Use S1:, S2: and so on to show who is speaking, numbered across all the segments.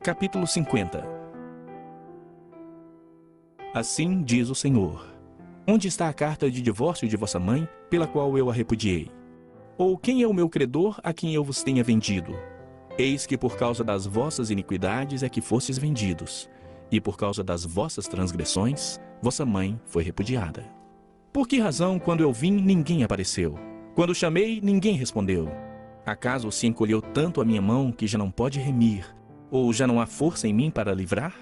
S1: Capítulo 50. Assim diz o Senhor: onde está a carta de divórcio de vossa mãe, pela qual eu a repudiei? Ou quem é o meu credor a quem eu vos tenha vendido? Eis que por causa das vossas iniquidades é que fostes vendidos, e por causa das vossas transgressões, vossa mãe foi repudiada. Por que razão, quando eu vim, ninguém apareceu? Quando chamei, ninguém respondeu? Acaso se encolheu tanto a minha mão que já não pode remir, ou já não há força em mim para livrar?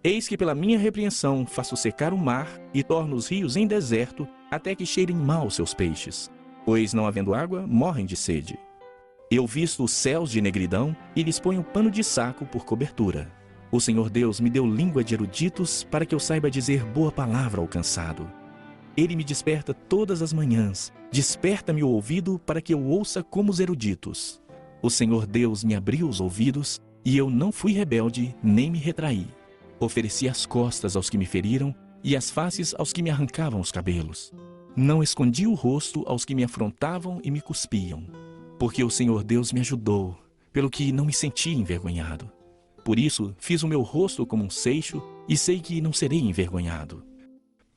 S1: Eis que pela minha repreensão faço secar o mar e torno os rios em deserto, até que cheirem mal seus peixes. Pois, não havendo água, morrem de sede. Eu visto os céus de negridão e lhes ponho pano de saco por cobertura. O Senhor Deus me deu língua de eruditos para que eu saiba dizer boa palavra ao cansado. Ele me desperta todas as manhãs, desperta-me o ouvido para que eu ouça como os eruditos. O Senhor Deus me abriu os ouvidos, e eu não fui rebelde, nem me retraí. Ofereci as costas aos que me feriram, e as faces aos que me arrancavam os cabelos. Não escondi o rosto aos que me afrontavam e me cuspiam. Porque o Senhor Deus me ajudou, pelo que não me senti envergonhado. Por isso, fiz o meu rosto como um seixo, e sei que não serei envergonhado.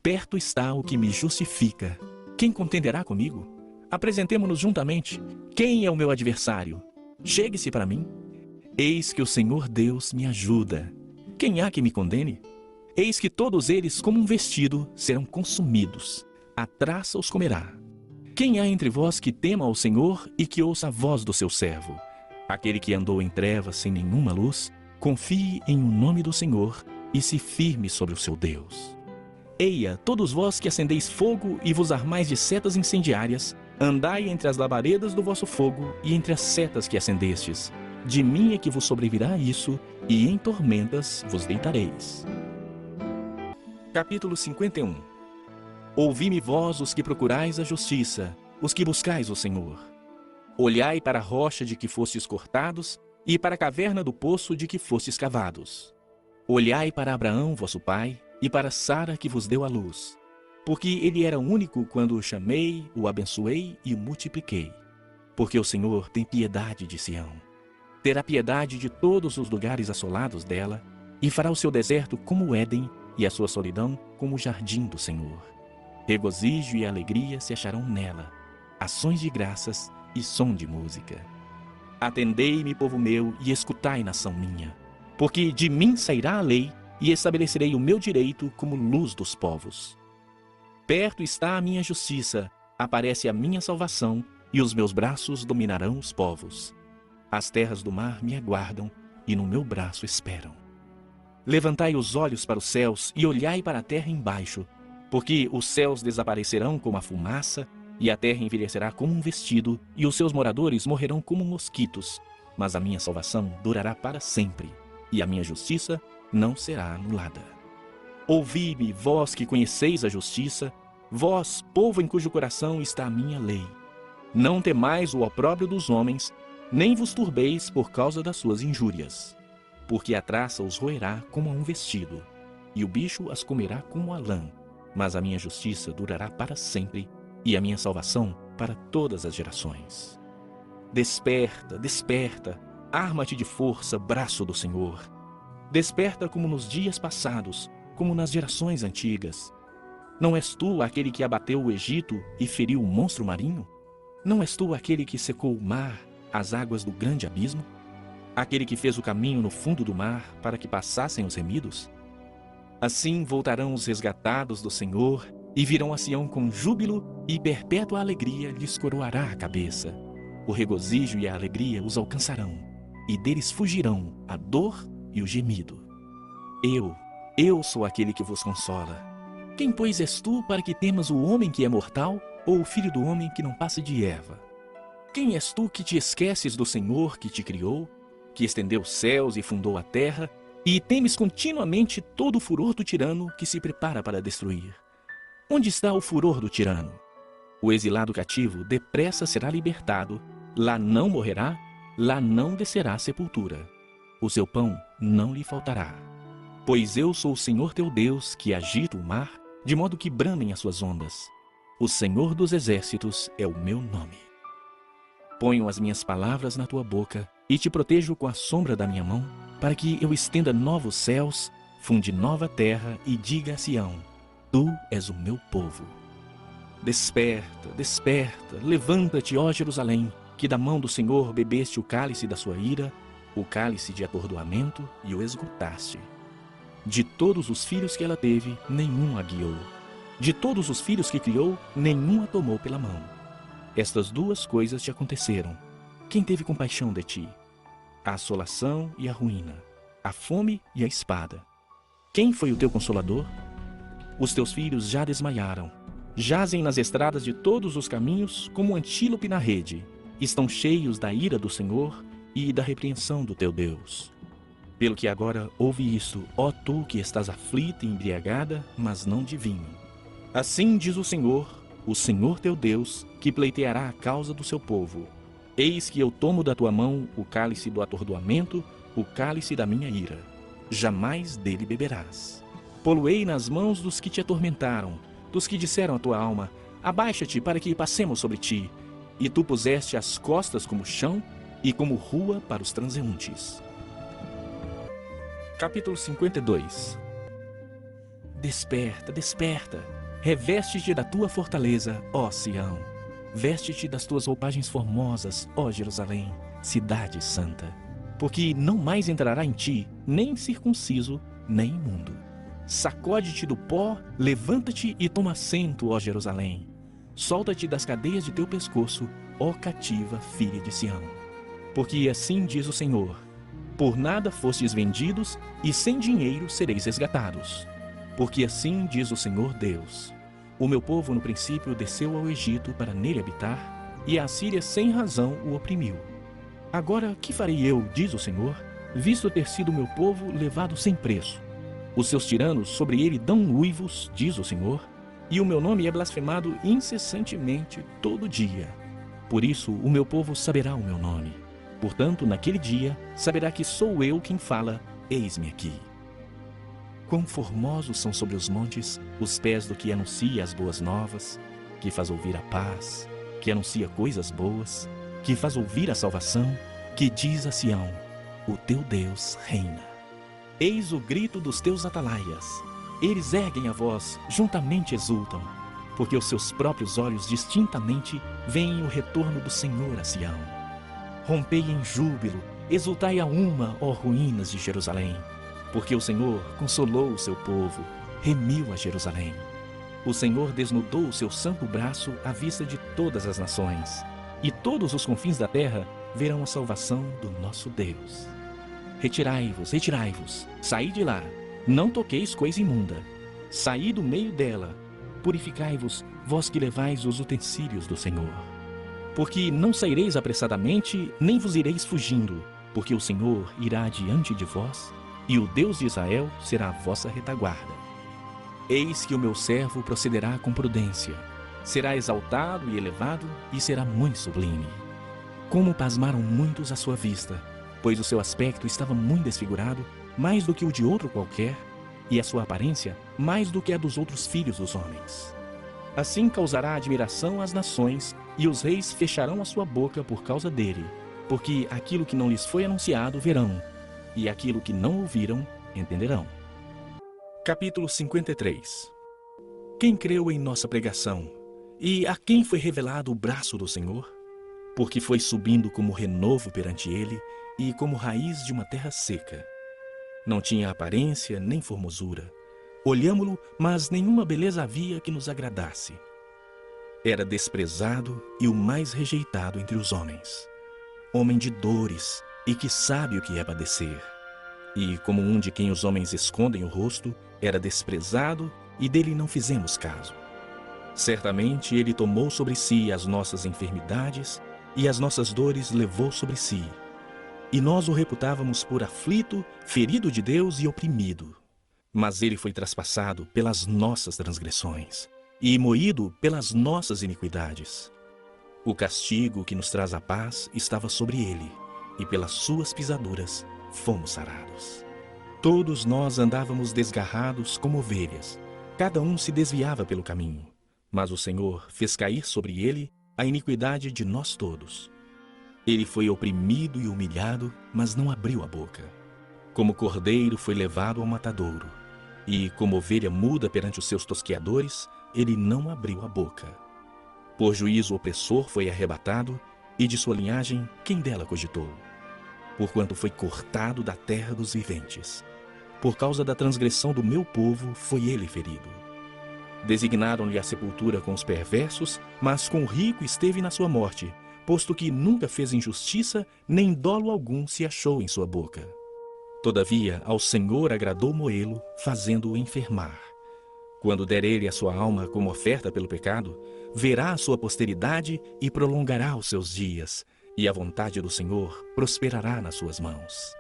S1: Perto está o que me justifica. Quem contenderá comigo? Apresentemo-nos juntamente. Quem é o meu adversário? Chegue-se para mim. Eis que o Senhor Deus me ajuda. Quem há que me condene? Eis que todos eles, como um vestido, serão consumidos. A traça os comerá. Quem há entre vós que tema ao Senhor e que ouça a voz do seu servo? Aquele que andou em trevas sem nenhuma luz, confie em o nome do Senhor e se firme sobre o seu Deus. Eia, todos vós que acendeis fogo e vos armais de setas incendiárias, andai entre as labaredas do vosso fogo e entre as setas que acendestes. De mim é que vos sobrevirá isso, e em tormentas vos deitareis. Capítulo 51. Ouvi-me vós, os que procurais a justiça, os que buscais o Senhor. Olhai para a rocha de que fostes cortados, e para a caverna do poço de que fostes cavados. Olhai para Abraão, vosso pai, e para Sara, que vos deu a luz. Porque ele era único quando o chamei, o abençoei e o multipliquei. Porque o Senhor tem piedade de Sião. Terá piedade de todos os lugares assolados dela, e fará o seu deserto como o Éden, e a sua solidão como o jardim do Senhor. Regozijo e alegria se acharão nela, ações de graças e som de música. Atendei-me, povo meu, e escutai, nação minha, porque de mim sairá a lei, e estabelecerei o meu direito como luz dos povos. Perto está a minha justiça, aparece a minha salvação, e os meus braços dominarão os povos. As terras do mar me aguardam, e no meu braço esperam. Levantai os olhos para os céus, e olhai para a terra embaixo, porque os céus desaparecerão como a fumaça, e a terra envelhecerá como um vestido, e os seus moradores morrerão como mosquitos. Mas a minha salvação durará para sempre, e a minha justiça não será anulada. Ouvi-me, vós que conheceis a justiça, vós, povo em cujo coração está a minha lei. Não temais o opróbrio dos homens, nem vos turbeis por causa das suas injúrias. Porque a traça os roerá como a um vestido, e o bicho as comerá como a lã. Mas a minha justiça durará para sempre, e a minha salvação para todas as gerações. Desperta, desperta, arma-te de força, braço do Senhor. Desperta como nos dias passados, como nas gerações antigas. Não és tu aquele que abateu o Egito e feriu o monstro marinho? Não és tu aquele que secou o mar, as águas do grande abismo? Aquele que fez o caminho no fundo do mar para que passassem os remidos? Assim voltarão os resgatados do Senhor e virão a Sião com júbilo, e perpétua alegria lhes coroará a cabeça. O regozijo e a alegria os alcançarão, e deles fugirão a dor e o gemido. Eu sou aquele que vos consola. Quem, pois, és tu para que temas o homem que é mortal, ou o filho do homem que não passa de erva? Quem és tu que te esqueces do Senhor que te criou, que estendeu os céus e fundou a terra, e temes continuamente todo o furor do tirano que se prepara para destruir? Onde está o furor do tirano? O exilado cativo depressa será libertado, lá não morrerá, lá não descerá à sepultura. O seu pão não lhe faltará. Pois eu sou o Senhor teu Deus, que agita o mar, de modo que bramem as suas ondas. O Senhor dos exércitos é o meu nome. Ponho as minhas palavras na tua boca, e te protejo com a sombra da minha mão, para que eu estenda novos céus, funde nova terra e diga a Sião: Tu és o meu povo. Desperta, desperta, levanta-te, ó Jerusalém, que da mão do Senhor bebeste o cálice da sua ira, o cálice de atordoamento, e o esgotaste. De todos os filhos que ela teve, nenhum a guiou. De todos os filhos que criou, nenhum a tomou pela mão. Estas duas coisas te aconteceram. Quem teve compaixão de ti? A assolação e a ruína, a fome e a espada. Quem foi o teu consolador? Os teus filhos já desmaiaram. Jazem nas estradas de todos os caminhos como um antílope na rede. Estão cheios da ira do Senhor e da repreensão do teu Deus. Pelo que agora ouve isto, ó tu que estás aflita e embriagada, mas não de vinho. Assim diz o Senhor teu Deus, que pleiteará a causa do seu povo. Eis que eu tomo da tua mão o cálice do atordoamento, o cálice da minha ira. Jamais dele beberás. Poluei nas mãos dos que te atormentaram, dos que disseram à tua alma: abaixa-te para que passemos sobre ti. E tu puseste as costas como chão e como rua para os transeuntes. Capítulo 52. Desperta, desperta, reveste-te da tua fortaleza, ó Sião. Veste-te das tuas roupagens formosas, ó Jerusalém, cidade santa. Porque não mais entrará em ti nem circunciso, nem imundo. Sacode-te do pó, levanta-te e toma assento, ó Jerusalém. Solta-te das cadeias de teu pescoço, ó cativa filha de Sião. Porque assim diz o Senhor: por nada fostes vendidos, e sem dinheiro sereis resgatados. Porque assim diz o Senhor Deus: o meu povo no princípio desceu ao Egito para nele habitar, e a Assíria sem razão o oprimiu. Agora que farei eu, diz o Senhor, visto ter sido o meu povo levado sem preço? Os seus tiranos sobre ele dão uivos, diz o Senhor, e o meu nome é blasfemado incessantemente todo dia. Por isso o meu povo saberá o meu nome. Portanto, naquele dia, saberá que sou eu quem fala: eis-me aqui. Quão formosos são sobre os montes os pés do que anuncia as boas novas, que faz ouvir a paz, que anuncia coisas boas, que faz ouvir a salvação, que diz a Sião: o teu Deus reina. Eis o grito dos teus atalaias. Eles erguem a voz, juntamente exultam, porque os seus próprios olhos distintamente veem o retorno do Senhor a Sião. Rompei em júbilo, exultai a uma, ó ruínas de Jerusalém, porque o Senhor consolou o seu povo, remiu a Jerusalém. O Senhor desnudou o seu santo braço à vista de todas as nações, e todos os confins da terra verão a salvação do nosso Deus. Retirai-vos, retirai-vos, saí de lá, não toqueis coisa imunda. Saí do meio dela, purificai-vos, vós que levais os utensílios do Senhor. Porque não saireis apressadamente, nem vos ireis fugindo, porque o Senhor irá diante de vós, e o Deus de Israel será a vossa retaguarda. Eis que o meu servo procederá com prudência, será exaltado e elevado, e será muito sublime. Como pasmaram muitos à sua vista, pois o seu aspecto estava muito desfigurado, mais do que o de outro qualquer, e a sua aparência mais do que a dos outros filhos dos homens. Assim causará admiração às nações, e os reis fecharão a sua boca por causa dele, porque aquilo que não lhes foi anunciado verão, e aquilo que não ouviram entenderão. Capítulo 53. Quem creu em nossa pregação? E a quem foi revelado o braço do Senhor? Porque foi subindo como renovo perante ele, e como raiz de uma terra seca. Não tinha aparência nem formosura. Olhámo-lo, mas nenhuma beleza havia que nos agradasse. Era desprezado e o mais rejeitado entre os homens. Homem de dores e que sabe o que é padecer. E como um de quem os homens escondem o rosto, era desprezado e dele não fizemos caso. Certamente ele tomou sobre si as nossas enfermidades e as nossas dores levou sobre si. E nós o reputávamos por aflito, ferido de Deus e oprimido. Mas ele foi traspassado pelas nossas transgressões e moído pelas nossas iniquidades. O castigo que nos traz a paz estava sobre ele, e pelas suas pisaduras fomos sarados. Todos nós andávamos desgarrados como ovelhas, cada um se desviava pelo caminho, mas o Senhor fez cair sobre ele a iniquidade de nós todos. Ele foi oprimido e humilhado, mas não abriu a boca. Como cordeiro foi levado ao matadouro, e como ovelha muda perante os seus tosqueadores, ele não abriu a boca. Por juízo opressor foi arrebatado, e de sua linhagem quem dela cogitou? Porquanto foi cortado da terra dos viventes. Por causa da transgressão do meu povo foi ele ferido. Designaram-lhe a sepultura com os perversos, mas com o rico esteve na sua morte, posto que nunca fez injustiça, nem dolo algum se achou em sua boca. Todavia, ao Senhor agradou moê-lo, fazendo-o enfermar. Quando der ele a sua alma como oferta pelo pecado, verá a sua posteridade e prolongará os seus dias, e a vontade do Senhor prosperará nas suas mãos.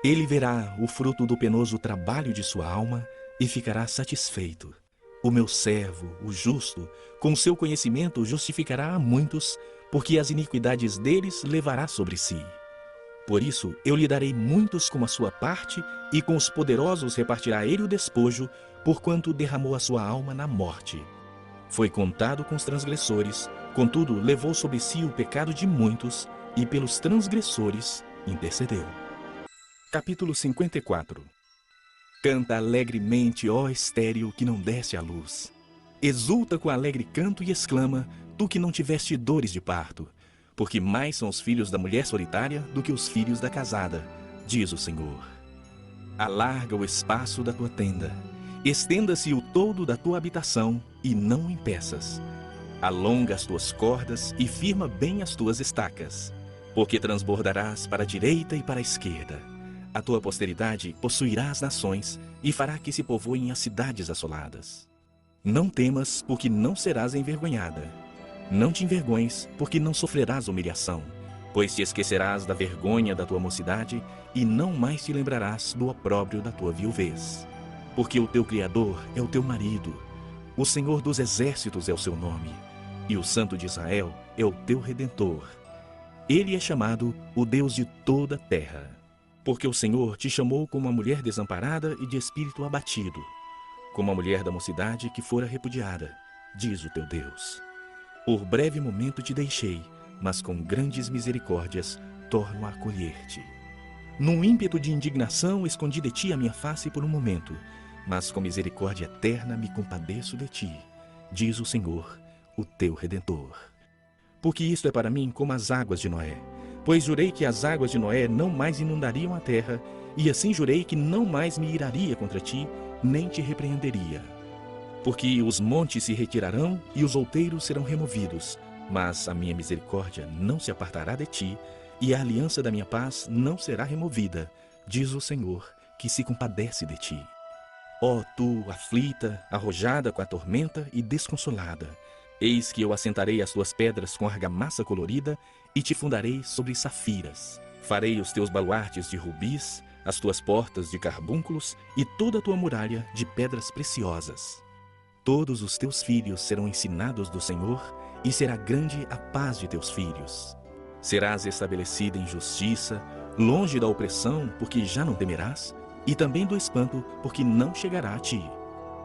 S1: Ele verá o fruto do penoso trabalho de sua alma e ficará satisfeito. O meu servo, o justo, com seu conhecimento justificará a muitos, porque as iniquidades deles levará sobre si. Por isso eu lhe darei muitos como a sua parte, e com os poderosos repartirá ele o despojo, porquanto derramou a sua alma na morte. Foi contado com os transgressores, contudo levou sobre si o pecado de muitos, e pelos transgressores intercedeu. Capítulo 54. Canta alegremente, ó estéril, que não desce à luz. Exulta com alegre canto e exclama, tu que não tiveste dores de parto, porque mais são os filhos da mulher solitária do que os filhos da casada, diz o Senhor. Alarga o espaço da tua tenda, estenda-se o todo da tua habitação, e não o impeças. Alonga as tuas cordas e firma bem as tuas estacas, porque transbordarás para a direita e para a esquerda. A tua posteridade possuirá as nações e fará que se povoem as cidades assoladas. Não temas, porque não serás envergonhada. Não te envergonhes, porque não sofrerás humilhação, pois te esquecerás da vergonha da tua mocidade e não mais te lembrarás do opróbrio da tua viuvez. Porque o teu Criador é o teu marido, o Senhor dos exércitos é o seu nome, e o Santo de Israel é o teu Redentor. Ele é chamado o Deus de toda a terra. Porque o Senhor te chamou como uma mulher desamparada e de espírito abatido, como a mulher da mocidade que fora repudiada, diz o teu Deus. Por breve momento te deixei, mas com grandes misericórdias torno a acolher-te. Num ímpeto de indignação escondi de ti a minha face por um momento, mas com misericórdia eterna me compadeço de ti, diz o Senhor, o teu Redentor. Porque isto é para mim como as águas de Noé. Pois jurei que as águas de Noé não mais inundariam a terra, e assim jurei que não mais me iraria contra ti, nem te repreenderia. Porque os montes se retirarão e os outeiros serão removidos, mas a minha misericórdia não se apartará de ti, e a aliança da minha paz não será removida, diz o Senhor, que se compadece de ti. Ó tu, aflita, arrojada com a tormenta e desconsolada, eis que eu assentarei as tuas pedras com argamassa colorida e te fundarei sobre safiras. Farei os teus baluartes de rubis, as tuas portas de carbúnculos e toda a tua muralha de pedras preciosas. Todos os teus filhos serão ensinados do Senhor, e será grande a paz de teus filhos. Serás estabelecida em justiça, longe da opressão, porque já não temerás, e também do espanto, porque não chegará a ti.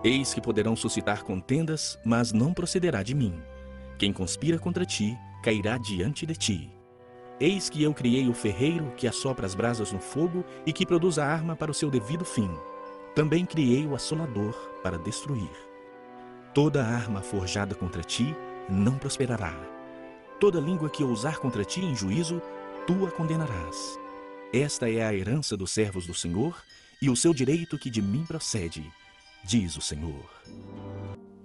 S1: Eis que poderão suscitar contendas, mas não procederá de mim. Quem conspira contra ti, cairá diante de ti. Eis que eu criei o ferreiro que assopra as brasas no fogo e que produz a arma para o seu devido fim. Também criei o assolador para destruir. Toda arma forjada contra ti não prosperará. Toda língua que ousar contra ti em juízo, tu a condenarás. Esta é a herança dos servos do Senhor e o seu direito que de mim procede, diz o Senhor.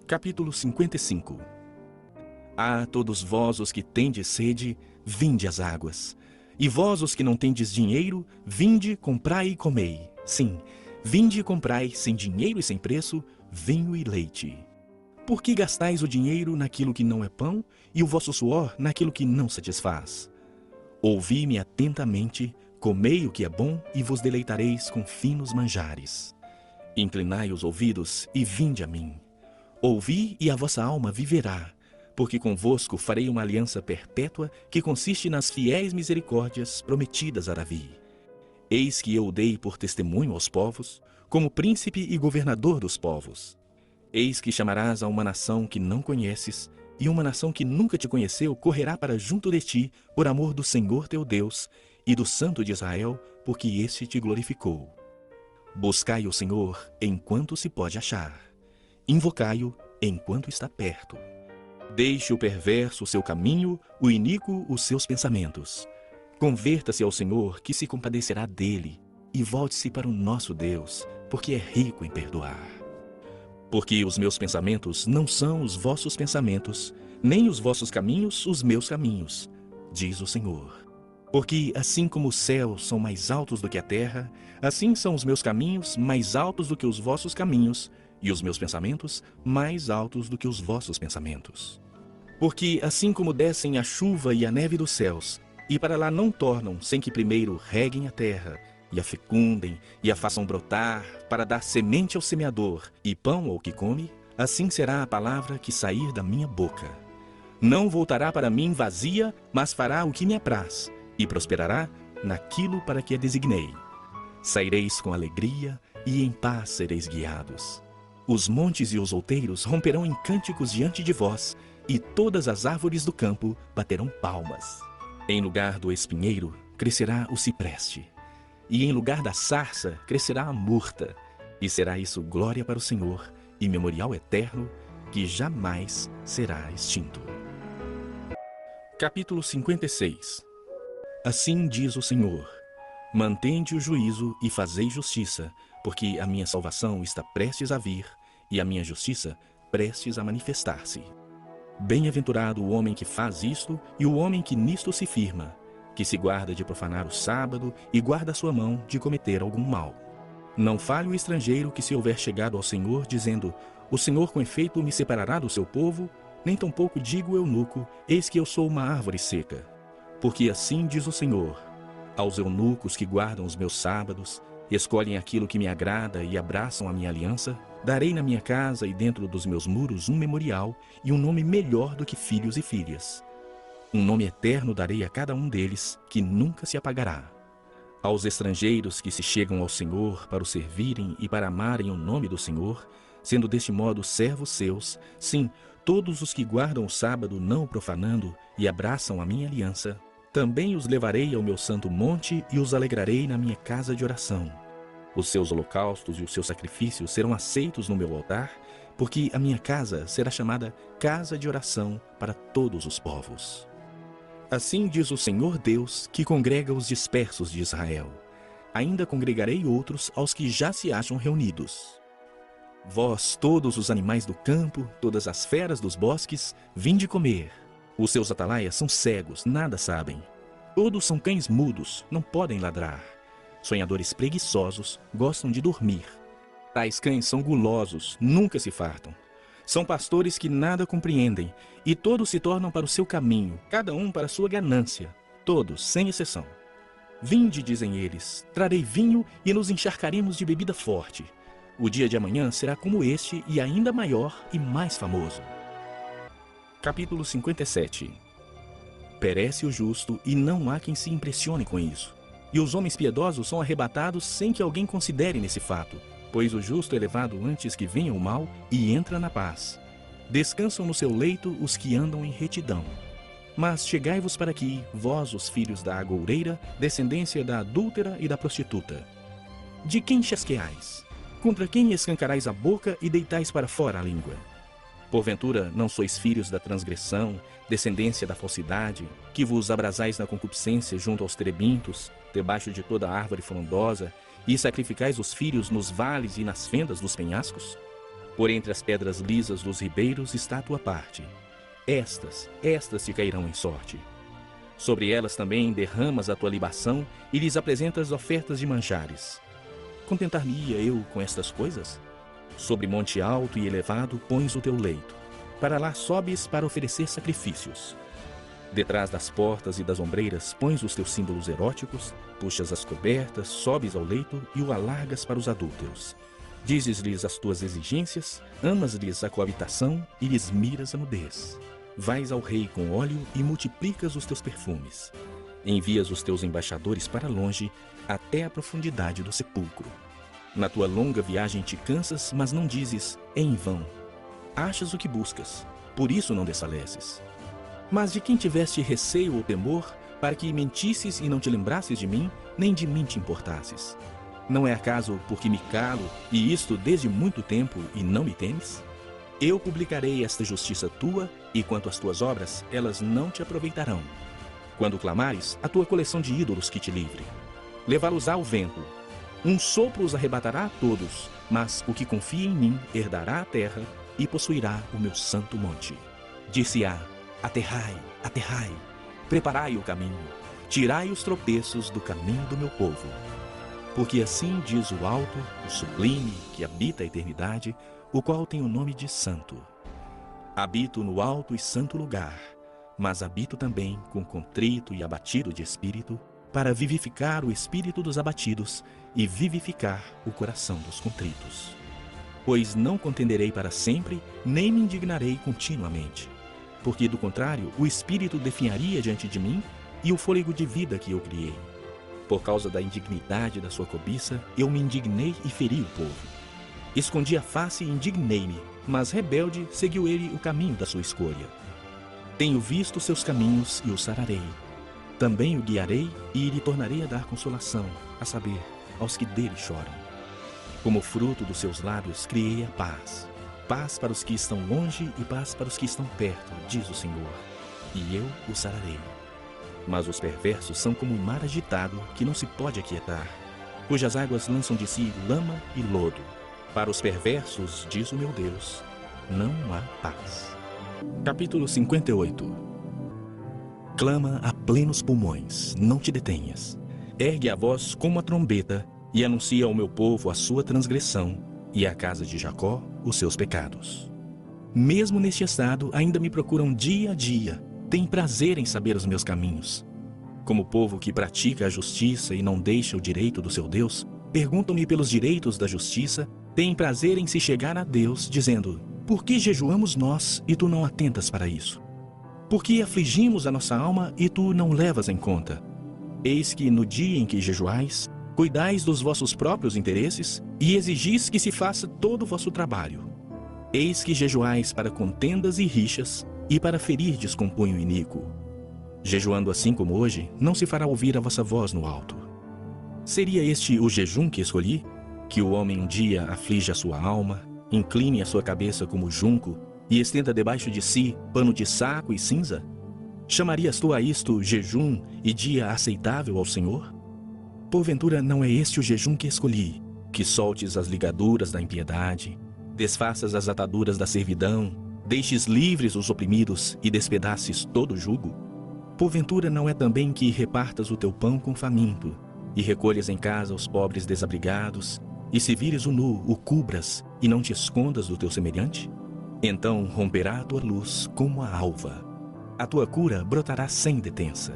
S1: Capítulo 55. Ah, todos vós os que tendes sede, vinde às águas. E vós os que não tendes dinheiro, vinde, comprai e comei. Sim, vinde e comprai, sem dinheiro e sem preço, vinho e leite. Por que gastais o dinheiro naquilo que não é pão, e o vosso suor naquilo que não satisfaz? Ouvi-me atentamente, comei o que é bom, e vos deleitareis com finos manjares. Inclinai os ouvidos e vinde a mim. Ouvi e a vossa alma viverá, porque convosco farei uma aliança perpétua que consiste nas fiéis misericórdias prometidas a Davi. Eis que eu o dei por testemunho aos povos, como príncipe e governador dos povos. Eis que chamarás a uma nação que não conheces, e uma nação que nunca te conheceu correrá para junto de ti, por amor do Senhor teu Deus, e do Santo de Israel, porque este te glorificou. Buscai o Senhor enquanto se pode achar. Invocai-o enquanto está perto. Deixe o perverso o seu caminho, o iníquo os seus pensamentos. Converta-se ao Senhor, que se compadecerá dele, e volte-se para o nosso Deus, porque é rico em perdoar. Porque os meus pensamentos não são os vossos pensamentos, nem os vossos caminhos os meus caminhos, diz o Senhor. Porque assim como os céus são mais altos do que a terra, assim são os meus caminhos mais altos do que os vossos caminhos, e os meus pensamentos mais altos do que os vossos pensamentos. Porque assim como descem a chuva e a neve dos céus, e para lá não tornam sem que primeiro reguem a terra, e a fecundem, e a façam brotar, para dar semente ao semeador e pão ao que come, assim será a palavra que sair da minha boca. Não voltará para mim vazia, mas fará o que me apraz, e prosperará naquilo para que a designei. Saireis com alegria, e em paz sereis guiados. Os montes e os outeiros romperão em cânticos diante de vós, e todas as árvores do campo baterão palmas. Em lugar do espinheiro crescerá o cipreste, e em lugar da sarça crescerá a murta, e será isso glória para o Senhor e memorial eterno que jamais será extinto. Capítulo 56. Assim diz o Senhor: mantende o juízo e fazei justiça, porque a minha salvação está prestes a vir, e a minha justiça prestes a manifestar-se. Bem-aventurado o homem que faz isto, e o homem que nisto se firma, que se guarda de profanar o sábado, e guarda a sua mão de cometer algum mal. Não fale o estrangeiro que se houver chegado ao Senhor, dizendo: o Senhor com efeito me separará do seu povo, nem tampouco digo o eunuco: eis que eu sou uma árvore seca. Porque assim diz o Senhor: aos eunucos que guardam os meus sábados, escolhem aquilo que me agrada e abraçam a minha aliança, darei na minha casa e dentro dos meus muros um memorial e um nome melhor do que filhos e filhas. Um nome eterno darei a cada um deles, que nunca se apagará. Aos estrangeiros que se chegam ao Senhor para o servirem e para amarem o nome do Senhor, sendo deste modo servos seus, sim, todos os que guardam o sábado não o profanando e abraçam a minha aliança, também os levarei ao meu santo monte e os alegrarei na minha casa de oração. Os seus holocaustos e os seus sacrifícios serão aceitos no meu altar, porque a minha casa será chamada casa de oração para todos os povos. Assim diz o Senhor Deus, que congrega os dispersos de Israel. Ainda congregarei outros aos que já se acham reunidos. Vós, todos os animais do campo, todas as feras dos bosques, vinde comer. Os seus atalaias são cegos, nada sabem. Todos são cães mudos, não podem ladrar. Sonhadores preguiçosos, gostam de dormir. Tais cães são gulosos, nunca se fartam. São pastores que nada compreendem, e todos se tornam para o seu caminho, cada um para a sua ganância, todos, sem exceção. Vinde, dizem eles, trarei vinho e nos encharcaremos de bebida forte. O dia de amanhã será como este, e ainda maior e mais famoso. Capítulo 57. Perece o justo, e não há quem se impressione com isso. E os homens piedosos são arrebatados sem que alguém considere nesse fato, pois o justo é levado antes que venha o mal e entra na paz. Descansam no seu leito os que andam em retidão. Mas chegai-vos para aqui, vós os filhos da agoureira, descendência da adúltera e da prostituta. De quem chasqueais? Contra quem escancarais a boca e deitais para fora a língua? Porventura não sois filhos da transgressão, descendência da falsidade, que vos abrasais na concupiscência junto aos terebintos, debaixo de toda árvore frondosa, e sacrificais os filhos nos vales e nas fendas dos penhascos? Por entre as pedras lisas dos ribeiros está a tua parte. Estas te cairão em sorte. Sobre elas também derramas a tua libação e lhes apresentas ofertas de manjares. Contentar-me-ia eu com estas coisas? Sobre monte alto e elevado pões o teu leito. Para lá sobes para oferecer sacrifícios. Detrás das portas e das ombreiras pões os teus símbolos eróticos, puxas as cobertas, sobes ao leito e o alargas para os adúlteros. Dizes-lhes as tuas exigências, amas-lhes a coabitação e lhes miras a nudez. Vais ao rei com óleo e multiplicas os teus perfumes. Envias os teus embaixadores para longe, até a profundidade do sepulcro. Na tua longa viagem te cansas, mas não dizes, é em vão. Achas o que buscas, por isso não desfaleces. Mas de quem tiveste receio ou temor, para que mentisses e não te lembrasses de mim, nem de mim te importasses. Não é acaso porque me calo, e isto desde muito tempo, e não me temes? Eu publicarei esta justiça tua, e quanto às tuas obras, elas não te aproveitarão. Quando clamares, a tua coleção de ídolos que te livre. Levá-los-á o vento. Um sopro os arrebatará a todos, mas o que confia em mim herdará a terra e possuirá o meu santo monte. Dir-se-á: aterrai, aterrai, preparai o caminho, tirai os tropeços do caminho do meu povo. Porque assim diz o alto, o sublime, que habita a eternidade, o qual tem o nome de Santo. Habito no alto e santo lugar, mas habito também com contrito e abatido de espírito, para vivificar o espírito dos abatidos e vivificar o coração dos contritos. Pois não contenderei para sempre, nem me indignarei continuamente. Porque, do contrário, o espírito definharia diante de mim e o fôlego de vida que eu criei. Por causa da indignidade da sua cobiça, eu me indignei e feri o povo. Escondi a face e indignei-me, mas rebelde seguiu ele o caminho da sua escolha. Tenho visto seus caminhos e o sararei. Também o guiarei e lhe tornarei a dar consolação, a saber, aos que dele choram. Como fruto dos seus lábios criei a paz. Paz para os que estão longe e paz para os que estão perto, diz o Senhor. E eu o sararei. Mas os perversos são como um mar agitado que não se pode aquietar, cujas águas lançam de si lama e lodo. Para os perversos, diz o meu Deus, não há paz. Capítulo 58. Clama a plenos pulmões, não te detenhas. Ergue a voz como a trombeta e anuncia ao meu povo a sua transgressão e à casa de Jacó os seus pecados. Mesmo neste estado, ainda me procuram dia a dia, têm prazer em saber os meus caminhos. Como povo que pratica a justiça e não deixa o direito do seu Deus, perguntam-me pelos direitos da justiça, têm prazer em se chegar a Deus, dizendo: por que jejuamos nós e tu não atentas para isso? Por que afligimos a nossa alma e tu não levas em conta? Eis que no dia em que jejuais, cuidais dos vossos próprios interesses e exigis que se faça todo o vosso trabalho. Eis que jejuais para contendas e rixas e para ferirdes com punho iníquo. Jejuando assim como hoje, não se fará ouvir a vossa voz no alto. Seria este o jejum que escolhi? Que o homem um dia aflige a sua alma, incline a sua cabeça como junco e estenda debaixo de si pano de saco e cinza? Chamarias tu a isto jejum e dia aceitável ao Senhor? Porventura não é este o jejum que escolhi, que soltes as ligaduras da impiedade, desfaças as ataduras da servidão, deixes livres os oprimidos e despedaces todo o jugo? Porventura não é também que repartas o teu pão com faminto, e recolhas em casa os pobres desabrigados, e se vires o nu, o cubras, e não te escondas do teu semelhante? Então romperá a tua luz como a alva. A tua cura brotará sem detença.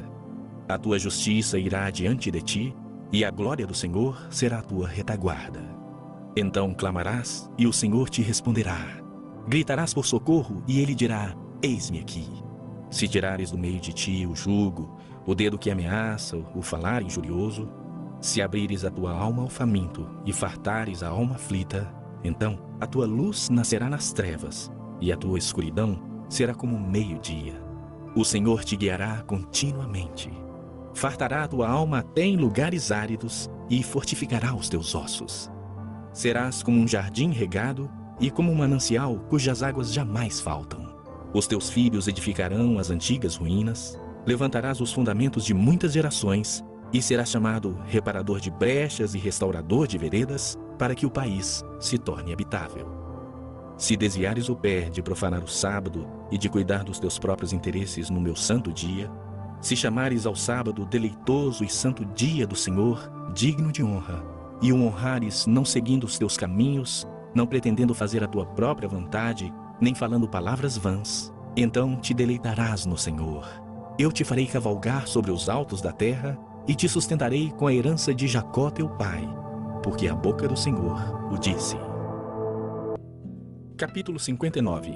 S1: A tua justiça irá diante de ti, e a glória do Senhor será a tua retaguarda. Então clamarás, e o Senhor te responderá. Gritarás por socorro, e ele dirá: eis-me aqui. Se tirares do meio de ti o jugo, o dedo que ameaça, o falar injurioso, se abrires a tua alma ao faminto e fartares a alma aflita, então a tua luz nascerá nas trevas, e a tua escuridão será como meio-dia. O Senhor te guiará continuamente. Fartará a tua alma até em lugares áridos e fortificará os teus ossos. Serás como um jardim regado e como um manancial cujas águas jamais faltam. Os teus filhos edificarão as antigas ruínas, levantarás os fundamentos de muitas gerações e serás chamado reparador de brechas e restaurador de veredas, para que o país se torne habitável. Se desviares o pé de profanar o sábado e de cuidar dos teus próprios interesses no meu santo dia, se chamares ao sábado deleitoso e santo dia do Senhor, digno de honra, e o honrares não seguindo os teus caminhos, não pretendendo fazer a tua própria vontade, nem falando palavras vãs, então te deleitarás no Senhor. Eu te farei cavalgar sobre os altos da terra e te sustentarei com a herança de Jacó teu pai, porque a boca do Senhor o disse. Capítulo 59.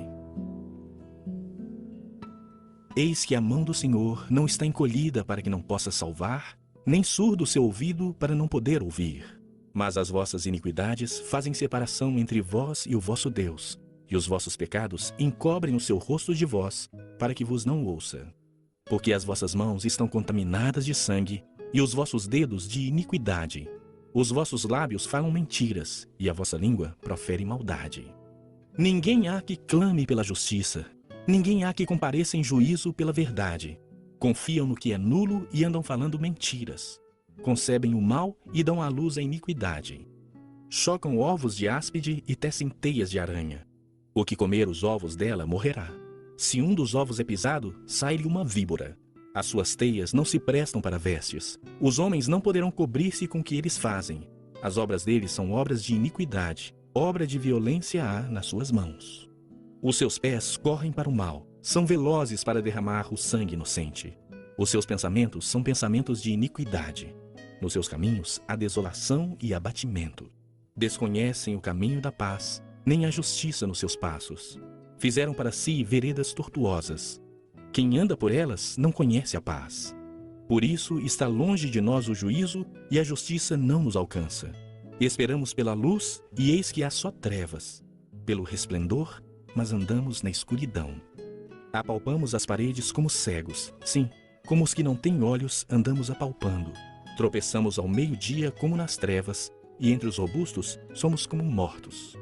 S1: Eis que a mão do Senhor não está encolhida para que não possa salvar, nem surdo o seu ouvido para não poder ouvir. Mas as vossas iniquidades fazem separação entre vós e o vosso Deus, e os vossos pecados encobrem o seu rosto de vós, para que vos não ouça. Porque as vossas mãos estão contaminadas de sangue, e os vossos dedos de iniquidade. Os vossos lábios falam mentiras, e a vossa língua profere maldade. Ninguém há que clame pela justiça, ninguém há que compareça em juízo pela verdade. Confiam no que é nulo e andam falando mentiras. Concebem o mal e dão à luz a iniquidade. Chocam ovos de áspide e tecem teias de aranha. O que comer os ovos dela morrerá. Se um dos ovos é pisado, sai-lhe uma víbora. As suas teias não se prestam para vestes. Os homens não poderão cobrir-se com o que eles fazem. As obras deles são obras de iniquidade. Obra de violência há nas suas mãos. Os seus pés correm para o mal. São velozes para derramar o sangue inocente. Os seus pensamentos são pensamentos de iniquidade. Nos seus caminhos há desolação e abatimento. Desconhecem o caminho da paz, nem a justiça nos seus passos. Fizeram para si veredas tortuosas. Quem anda por elas não conhece a paz. Por isso está longe de nós o juízo e a justiça não nos alcança. Esperamos pela luz e eis que há só trevas. Pelo resplendor, mas andamos na escuridão. Apalpamos as paredes como cegos. Sim, como os que não têm olhos andamos apalpando. Tropeçamos ao meio-dia como nas trevas, e entre os robustos somos como mortos.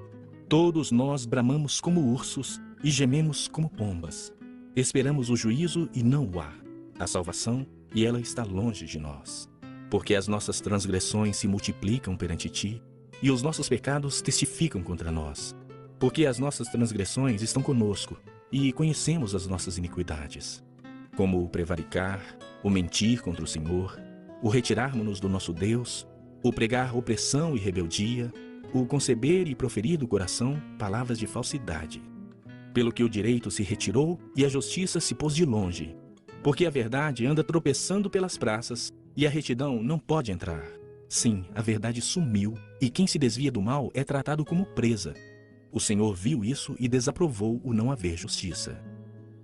S1: Todos nós bramamos como ursos e gememos como pombas. Esperamos o juízo e não o há. A salvação, e ela está longe de nós. Porque as nossas transgressões se multiplicam perante ti, e os nossos pecados testificam contra nós. Porque as nossas transgressões estão conosco, e conhecemos as nossas iniquidades. Como o prevaricar, o mentir contra o Senhor, o retirarmos-nos do nosso Deus, o pregar opressão e rebeldia, o conceber e proferir do coração palavras de falsidade. Pelo que o direito se retirou e a justiça se pôs de longe. Porque a verdade anda tropeçando pelas praças e a retidão não pode entrar. Sim, a verdade sumiu e quem se desvia do mal é tratado como presa. O Senhor viu isso e desaprovou o não haver justiça.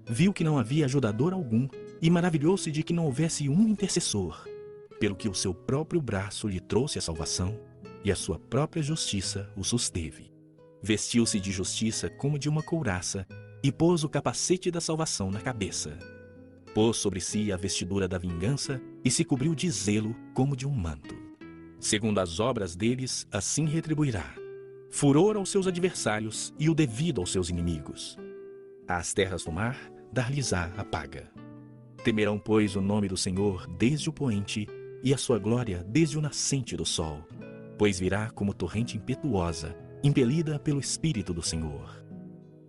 S1: Viu que não havia ajudador algum e maravilhou-se de que não houvesse um intercessor. Pelo que o seu próprio braço lhe trouxe a salvação e a sua própria justiça o susteve. Vestiu-se de justiça como de uma couraça e pôs o capacete da salvação na cabeça. Pôs sobre si a vestidura da vingança e se cobriu de zelo como de um manto. Segundo as obras deles, assim retribuirá. Furor aos seus adversários e o devido aos seus inimigos. Às terras do mar, dar-lhes-á a paga. Temerão, pois, o nome do Senhor desde o poente e a sua glória desde o nascente do sol. Pois virá como torrente impetuosa, impelida pelo Espírito do Senhor.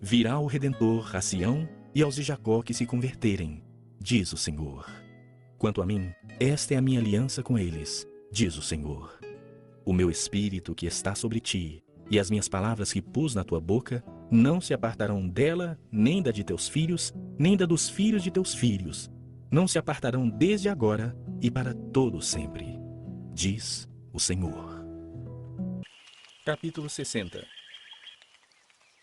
S1: Virá o Redentor a Sião e aos de Jacó que se converterem, diz o Senhor. Quanto a mim, esta é a minha aliança com eles, diz o Senhor. O meu Espírito que está sobre ti, e as minhas palavras que pus na tua boca, não se apartarão dela, nem da de teus filhos, nem da dos filhos de teus filhos. Não se apartarão desde agora e para todo sempre, diz o Senhor. Capítulo 60.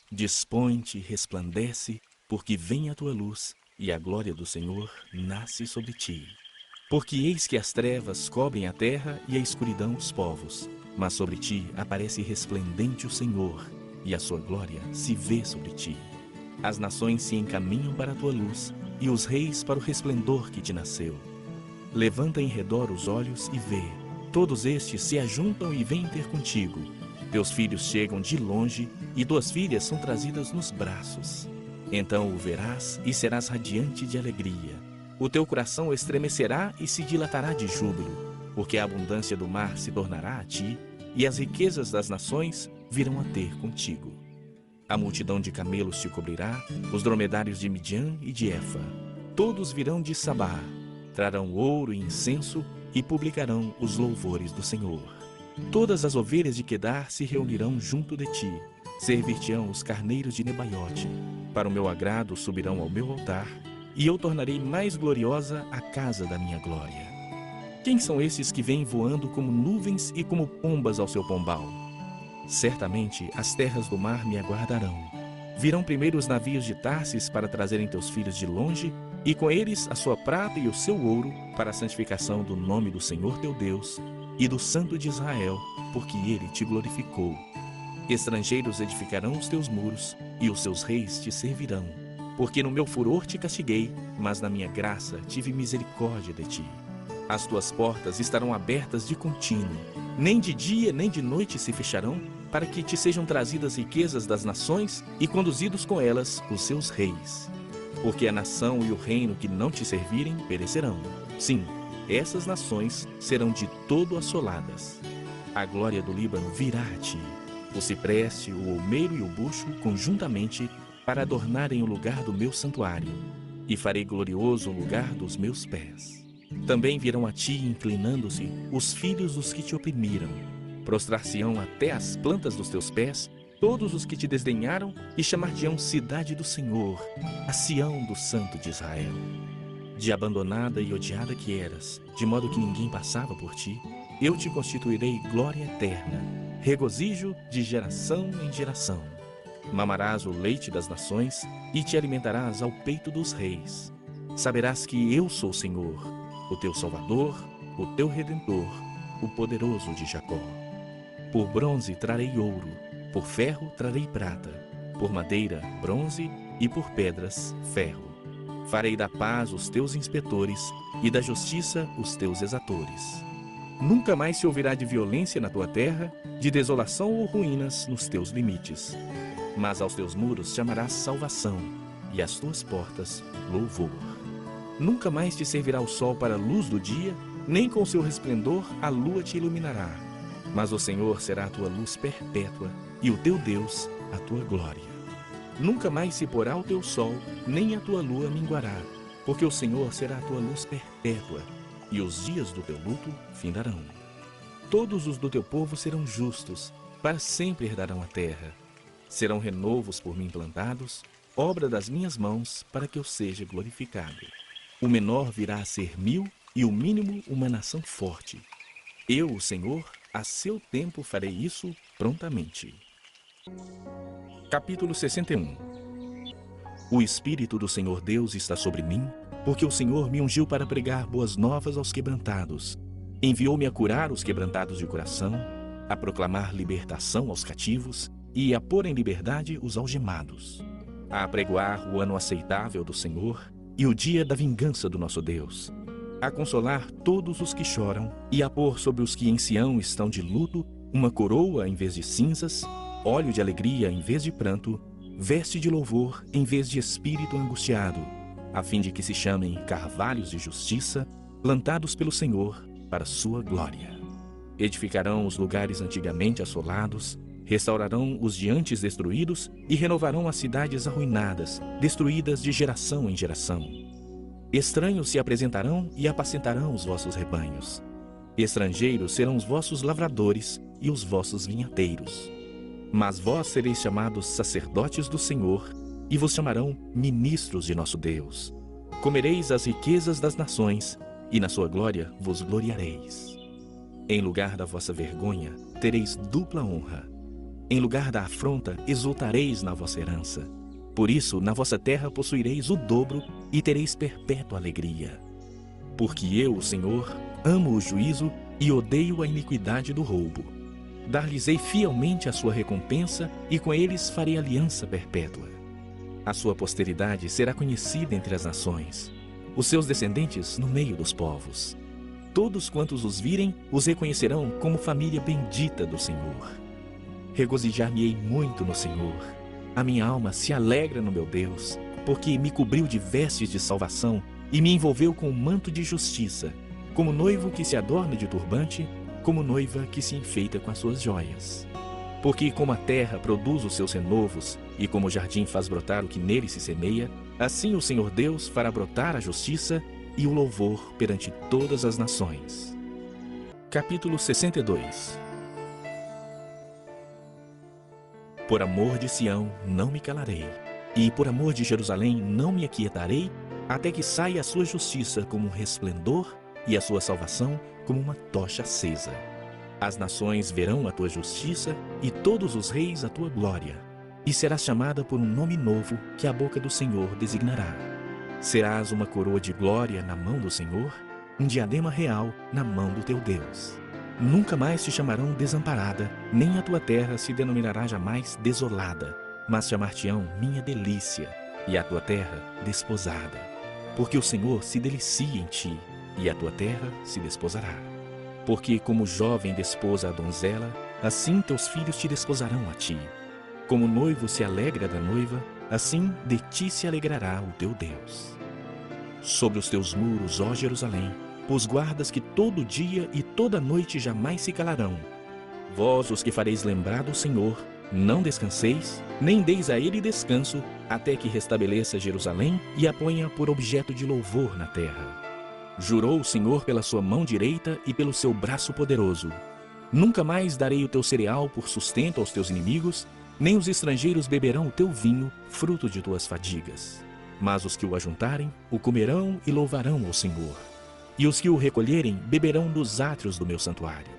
S1: Dispõe-te e resplandece, porque vem a tua luz, e a glória do Senhor nasce sobre ti. Porque eis que as trevas cobrem a terra e a escuridão os povos, mas sobre ti aparece resplendente o Senhor, e a sua glória se vê sobre ti. As nações se encaminham para a tua luz, e os reis para o resplendor que te nasceu. Levanta em redor os olhos e vê, todos estes se ajuntam e vêm ter contigo. Teus filhos chegam de longe, e tuas filhas são trazidas nos braços. Então o verás e serás radiante de alegria. O teu coração estremecerá e se dilatará de júbilo, porque a abundância do mar se tornará a ti, e as riquezas das nações virão a ter contigo. A multidão de camelos te cobrirá, os dromedários de Midian e de Efa. Todos virão de Sabá, trarão ouro e incenso e publicarão os louvores do Senhor. Todas as ovelhas de Quedar se reunirão junto de ti, servir-te-ão os carneiros de Nebaiote. Para o meu agrado subirão ao meu altar, e eu tornarei mais gloriosa a casa da minha glória. Quem são esses que vêm voando como nuvens e como pombas ao seu pombal? Certamente as terras do mar me aguardarão. Virão primeiro os navios de Tarsis para trazerem teus filhos de longe, e com eles a sua prata e o seu ouro, para a santificação do nome do Senhor teu Deus e do Santo de Israel, porque ele te glorificou. Estrangeiros edificarão os teus muros, e os seus reis te servirão. Porque no meu furor te castiguei, mas na minha graça tive misericórdia de ti. As tuas portas estarão abertas de contínuo, nem de dia nem de noite se fecharão, para que te sejam trazidas riquezas das nações e conduzidos com elas os seus reis. Porque a nação e o reino que não te servirem perecerão. Sim, essas nações serão de todo assoladas. A glória do Líbano virá a ti, o cipreste, o olmeiro e o bucho conjuntamente para adornarem o lugar do meu santuário, e farei glorioso o lugar dos meus pés. Também virão a ti, inclinando-se, os filhos dos que te oprimiram. Prostrar-se-ão até as plantas dos teus pés todos os que te desdenharam e chamar-te-ão cidade do Senhor, a Sião do Santo de Israel. De abandonada e odiada que eras, de modo que ninguém passava por ti, eu te constituirei glória eterna, regozijo de geração em geração. Mamarás o leite das nações e te alimentarás ao peito dos reis. Saberás que eu sou o Senhor, o teu Salvador, o teu Redentor, o poderoso de Jacó. Por bronze trarei ouro, por ferro trarei prata, por madeira, bronze e por pedras, ferro. Farei da paz os teus inspetores e da justiça os teus exatores. Nunca mais se ouvirá de violência na tua terra, de desolação ou ruínas nos teus limites. Mas aos teus muros chamarás salvação, e às tuas portas louvor. Nunca mais te servirá o sol para a luz do dia, nem com seu resplendor a lua te iluminará. Mas o Senhor será a tua luz perpétua, e o teu Deus a tua glória. Nunca mais se porá o teu sol, nem a tua lua minguará, porque o Senhor será a tua luz perpétua, e os dias do teu luto findarão. Todos os do teu povo serão justos, para sempre herdarão a terra. Serão renovos por mim plantados, obra das minhas mãos, para que eu seja glorificado. O menor virá a ser 1000, e o mínimo uma nação forte. Eu, o Senhor, a seu tempo farei isso prontamente. Capítulo 61. O Espírito do Senhor Deus está sobre mim, porque o Senhor me ungiu para pregar boas novas aos quebrantados. Enviou-me a curar os quebrantados de coração, a proclamar libertação aos cativos e a pôr em liberdade os algemados, a apregoar o ano aceitável do Senhor e o dia da vingança do nosso Deus, a consolar todos os que choram e a pôr sobre os que em Sião estão de luto uma coroa em vez de cinzas, óleo de alegria em vez de pranto, veste de louvor em vez de espírito angustiado, a fim de que se chamem carvalhos de justiça, plantados pelo Senhor para sua glória. Edificarão os lugares antigamente assolados, restaurarão os de antes destruídos e renovarão as cidades arruinadas, destruídas de geração em geração. Estranhos se apresentarão e apacentarão os vossos rebanhos. Estrangeiros serão os vossos lavradores e os vossos vinhateiros. Mas vós sereis chamados sacerdotes do Senhor, e vos chamarão ministros de nosso Deus. Comereis as riquezas das nações, e na sua glória vos gloriareis. Em lugar da vossa vergonha, tereis dupla honra. Em lugar da afronta, exultareis na vossa herança. Por isso, na vossa terra possuireis o dobro e tereis perpétua alegria. Porque eu, o Senhor, amo o juízo e odeio a iniquidade do roubo. Dar-lhes-ei fielmente a sua recompensa e com eles farei aliança perpétua. A sua posteridade será conhecida entre as nações, os seus descendentes no meio dos povos. Todos quantos os virem, os reconhecerão como família bendita do Senhor. Regozijar-me-ei muito no Senhor. A minha alma se alegra no meu Deus, porque me cobriu de vestes de salvação e me envolveu com um manto de justiça, como noivo que se adorna de turbante, como noiva que se enfeita com as suas joias. Porque como a terra produz os seus renovos, e como o jardim faz brotar o que nele se semeia, assim o Senhor Deus fará brotar a justiça e o louvor perante todas as nações. Capítulo 62. Por amor de Sião não me calarei, e por amor de Jerusalém não me aquietarei, até que saia a sua justiça como um resplendor e a sua salvação como uma tocha acesa. As nações verão a tua justiça e todos os reis a tua glória, e serás chamada por um nome novo que a boca do Senhor designará. Serás uma coroa de glória na mão do Senhor, um diadema real na mão do teu Deus. Nunca mais te chamarão desamparada, nem a tua terra se denominará jamais desolada, mas chamar-te-ão minha delícia, e a tua terra desposada. Porque o Senhor se delicia em ti, e a tua terra se desposará. Porque como o jovem desposa a donzela, assim teus filhos te desposarão a ti. Como o noivo se alegra da noiva, assim de ti se alegrará o teu Deus. Sobre os teus muros, ó Jerusalém, pôs guardas que todo dia e toda noite jamais se calarão. Vós, os que fareis lembrar do Senhor, não descanseis, nem deis a ele descanso, até que restabeleça Jerusalém e a ponha por objeto de louvor na terra. Jurou o Senhor pela sua mão direita e pelo seu braço poderoso: nunca mais darei o teu cereal por sustento aos teus inimigos, nem os estrangeiros beberão o teu vinho, fruto de tuas fadigas. Mas os que o ajuntarem, o comerão e louvarão ao Senhor. E os que o recolherem, beberão dos átrios do meu santuário.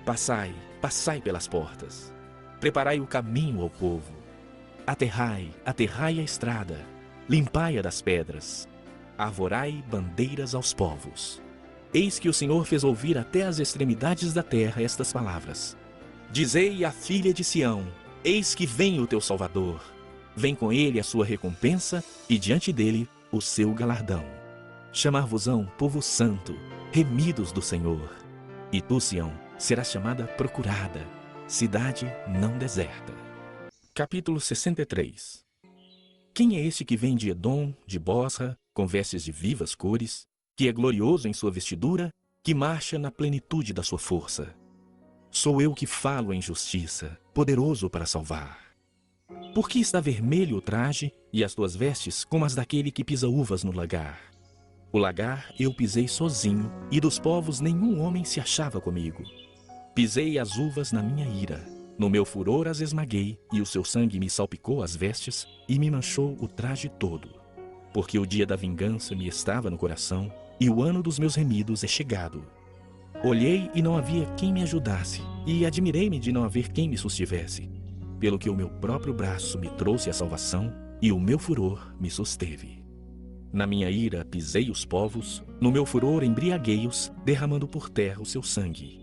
S1: Passai, passai pelas portas. Preparai o caminho ao povo. Aterrai, aterrai a estrada. Limpai-a das pedras. Arvorai bandeiras aos povos. Eis que o Senhor fez ouvir até as extremidades da terra estas palavras. Dizei à filha de Sião: eis que vem o teu Salvador. Vem com ele a sua recompensa e diante dele o seu galardão. Chamar-vos-ão povo santo, remidos do Senhor. E tu, Sião, serás chamada procurada, cidade não deserta. Capítulo 63. Quem é este que vem de Edom, de Bosra, com vestes de vivas cores, que é glorioso em sua vestidura, que marcha na plenitude da sua força? Sou eu que falo em justiça, poderoso para salvar. Por que está vermelho o traje e as tuas vestes como as daquele que pisa uvas no lagar? O lagar eu pisei sozinho, e dos povos nenhum homem se achava comigo. Pisei as uvas na minha ira, no meu furor as esmaguei, e o seu sangue me salpicou as vestes e me manchou o traje todo. Porque o dia da vingança me estava no coração, e o ano dos meus remidos é chegado. Olhei e não havia quem me ajudasse, e admirei-me de não haver quem me sustivesse. Pelo que o meu próprio braço me trouxe a salvação, e o meu furor me susteve. Na minha ira pisei os povos, no meu furor embriaguei-os, derramando por terra o seu sangue.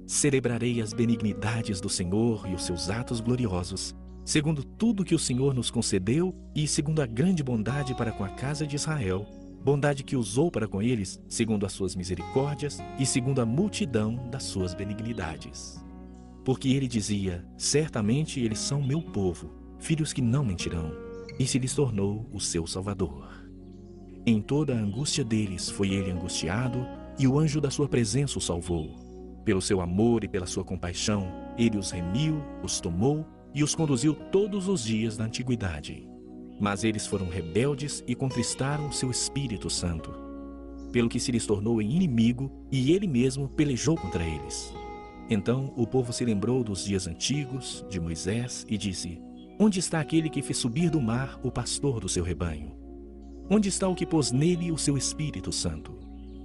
S1: Celebrarei as benignidades do Senhor e os seus atos gloriosos, segundo tudo que o Senhor nos concedeu e segundo a grande bondade para com a casa de Israel, bondade que usou para com eles, segundo as suas misericórdias e segundo a multidão das suas benignidades. Porque ele dizia: certamente eles são meu povo, filhos que não mentirão, e se lhes tornou o seu Salvador. Em toda a angústia deles foi ele angustiado, e o anjo da sua presença o salvou. Pelo seu amor e pela sua compaixão, ele os remiu, os tomou e os conduziu todos os dias da antiguidade. Mas eles foram rebeldes e contristaram o seu Espírito Santo, pelo que se lhes tornou em inimigo, e ele mesmo pelejou contra eles. Então o povo se lembrou dos dias antigos, de Moisés, e disse: onde está aquele que fez subir do mar o pastor do seu rebanho? Onde está o que pôs nele o seu Espírito Santo?